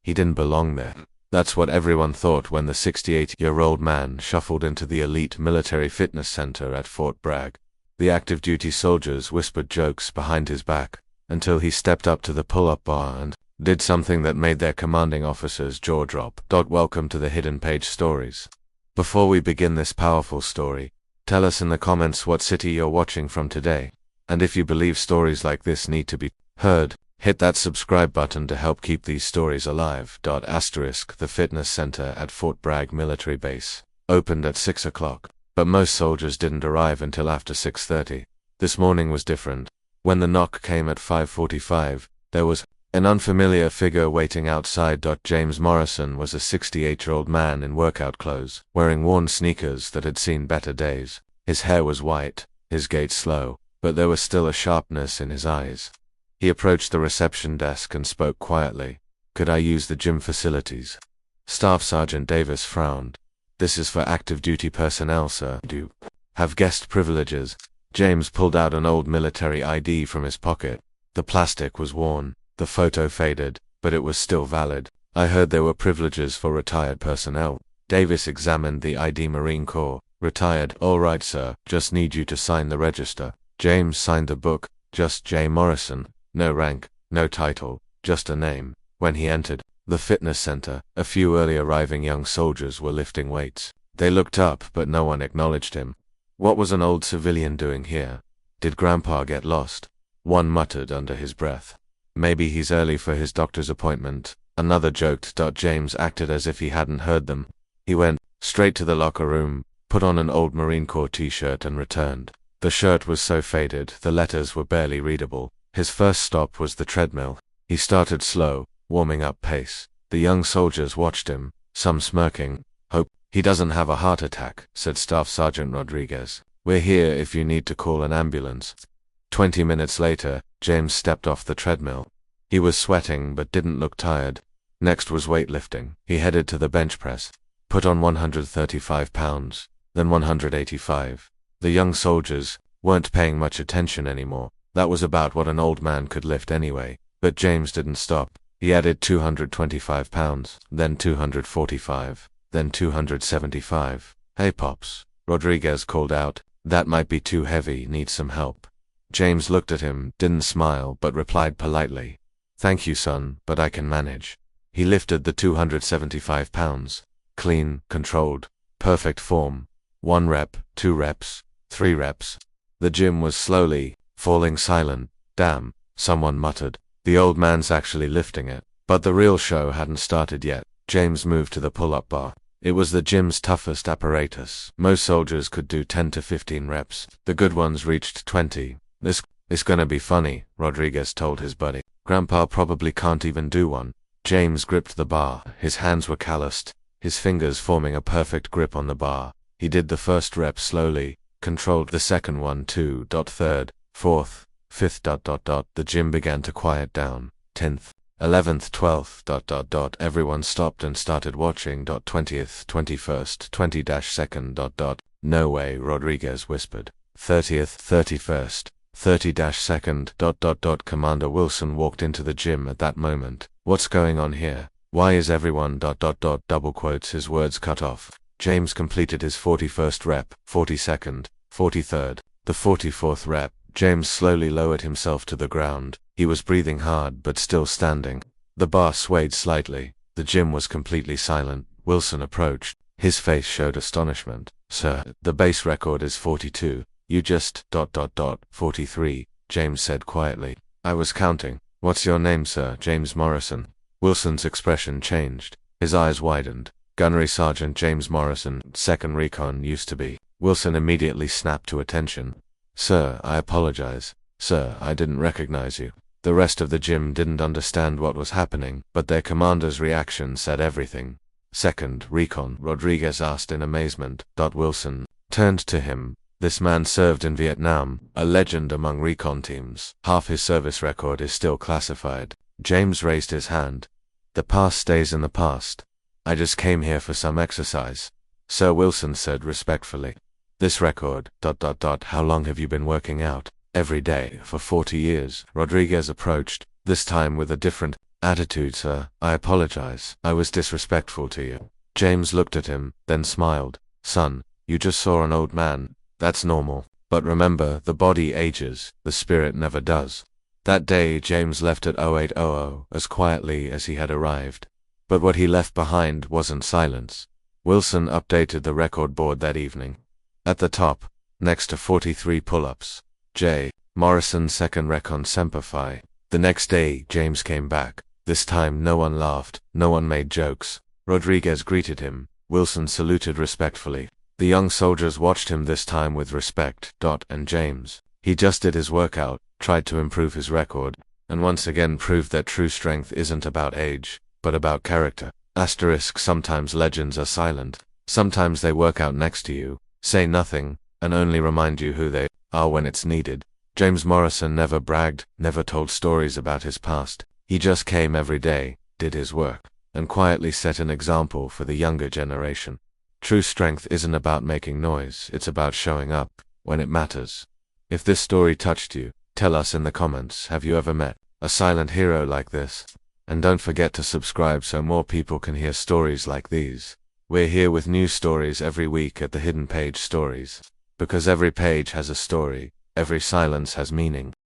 He didn't belong there. That's what everyone thought when the 68-year-old man shuffled into the elite military fitness center at Fort Bragg. The active duty soldiers whispered jokes behind his back until he stepped up to the pull-up bar and did something that made their commanding officer's jaw drop. Welcome to the Hidden Page Stories. Before we begin this powerful story, tell us in the comments what city you're watching from today. And if you believe stories like this need to be heard, hit that subscribe button to help keep these stories alive. The fitness center at Fort Bragg military base opened at 6 o'clock, but most soldiers didn't arrive until after 6:30. This morning was different. When the knock came at 5:45, there was an unfamiliar figure waiting outside. James Morrison was a 68-year-old man in workout clothes, wearing worn sneakers that had seen better days. His hair was white, his gait slow, but there was still a sharpness in his eyes. He approached the reception desk and spoke quietly. "Could I use the gym facilities?" Staff Sergeant Davis frowned. "This is for active duty personnel, sir. Do you have guest privileges?" James pulled out an old military ID from his pocket. The plastic was worn, the photo faded, but it was still valid. "I heard there were privileges for retired personnel." Davis examined the ID. "Marine Corps. Retired. All right, sir. Just need you to sign the register." James signed the book. Just J. Morrison. No rank, no title, just a name. When he entered the fitness center, a few early arriving young soldiers were lifting weights. They looked up, but no one acknowledged him. What was an old civilian doing here? Did Grandpa get lost? One muttered under his breath. Maybe he's early for his doctor's appointment. Another joked. James acted as if he hadn't heard them. He went straight to the locker room, put on an old Marine Corps t-shirt and returned. The shirt was so faded, the letters were barely readable. His first stop was the treadmill. He started slow, warming up pace. The young soldiers watched him, some smirking. "Hope he doesn't have a heart attack," said Staff Sergeant Rodriguez. "We're here if you need to call an ambulance." 20 minutes later, James stepped off the treadmill. He was sweating but didn't look tired. Next was weightlifting. He headed to the bench press, put on 135 pounds, then 185. The young soldiers weren't paying much attention anymore. That was about what an old man could lift anyway. But James didn't stop. He added 225 pounds, then 245, then 275. "Hey Pops," Rodriguez called out. "That might be too heavy, need some help." James looked at him, didn't smile, but replied politely, "Thank you, son, but I can manage." He lifted the 275 pounds. Clean, controlled, perfect form. 1 rep, 2 reps, 3 reps. The gym was slowly falling silent. "Damn," someone muttered. "The old man's actually lifting it." But the real show hadn't started yet. James moved to the pull-up bar. It was the gym's toughest apparatus. Most soldiers could do 10 to 15 reps. The good ones reached 20. This is gonna be funny," Rodriguez told his buddy. "Grandpa probably can't even do one." James gripped the bar. His hands were calloused, his fingers forming a perfect grip on the bar. He did the first rep slowly, controlled the second one too. Third, fourth, fifth. The gym began to quiet down. 10th, 11th, 12th. Everyone stopped and started watching. 20th, 21st, 20-second. "No way," Rodriguez whispered. 30th, 31st, 30-second. Commander Wilson walked into the gym at that moment. "What's going on here? Why is everyone ... double quotes, his words cut off. James completed his 41st rep, 42nd, 43rd, the 44th rep. James slowly lowered himself to the ground. He was breathing hard but still standing. The bar swayed slightly. The gym was completely silent. Wilson approached. His face showed astonishment. "Sir, the base record is 42. You just ... 43, James said quietly. "I was counting." "What's your name, sir?" "James Morrison." Wilson's expression changed. His eyes widened. "Gunnery Sergeant James Morrison, 2nd Recon used to be." Wilson immediately snapped to attention. "Sir, I apologize. Sir, I didn't recognize you." The rest of the gym didn't understand what was happening, but their commander's reaction said everything. "2nd Recon?" Rodriguez asked in amazement. Wilson turned to him. This man served in Vietnam, a legend among recon teams. Half his service record is still classified. James raised his hand. "The past stays in the past. I just came here for some exercise." Sir Wilson said respectfully. "This record, ... How long have you been working out?" "Every day, for 40 years. Rodriguez approached, this time with a different Attitude, sir. I apologize. I was disrespectful to you. James looked at him, then smiled. Son, you just saw an old man. That's normal. But remember, the body ages, the spirit never does. That day, James left at 0800 as quietly as he had arrived. But what he left behind wasn't silence. Wilson updated the record board that evening. At the top, next to 43 pull-ups, J. Morrison's second recon semper fi. The next day, James came back. This time no one laughed, no one made jokes. Rodriguez greeted him. Wilson saluted respectfully. The young soldiers watched him this time with respect. And James. He just did his workout, tried to improve his record, and once again proved that true strength isn't about age, but about character. Asterisk. Sometimes legends are silent. Sometimes they work out next to you, say nothing, and only remind you who they are when it's needed. James Morrison never bragged, never told stories about his past. He just came every day, did his work, and quietly set an example for the younger generation. True strength isn't about making noise, it's about showing up when it matters. If this story touched you, tell us in the comments. Have you ever met a silent hero like this? And don't forget to subscribe so more people can hear stories like these. We're here with new stories every week at the Hidden Page Stories. Because every page has a story, every silence has meaning.